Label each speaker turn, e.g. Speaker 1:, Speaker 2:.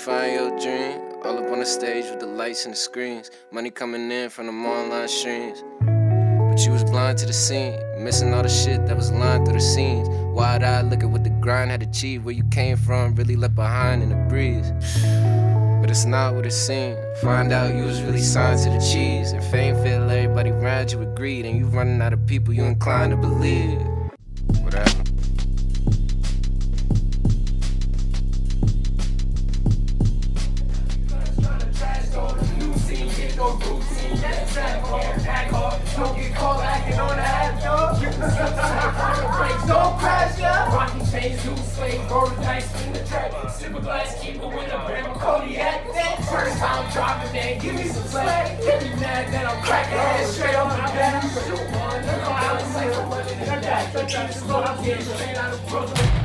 Speaker 1: find your dream. All up on the stage with the lights and the screens. Money coming in from them online streams. But you was blind to the scene, missing all the shit that was lined through the scenes. Wide-eyed looking what the grind had achieved. Where you came from, really left behind in the breeze. But it's not what it seemed. Find out you was really signed to the cheese. And fame fill everybody around you with greed. And you running out of people you inclined to believe. Whatever.
Speaker 2: Don't get caught acting on that, yo. You can see brakes, don't crash, yeah. Rocking chains, loose slave, roll the dice in the track. Sip a glass, keep it with a brand of Kodiak. First time dropping, man, give me some slack. Get me mad, then I'm cracking head straight on my back. Shoot one, look how I was like, I'm getting straight out of Brooklyn.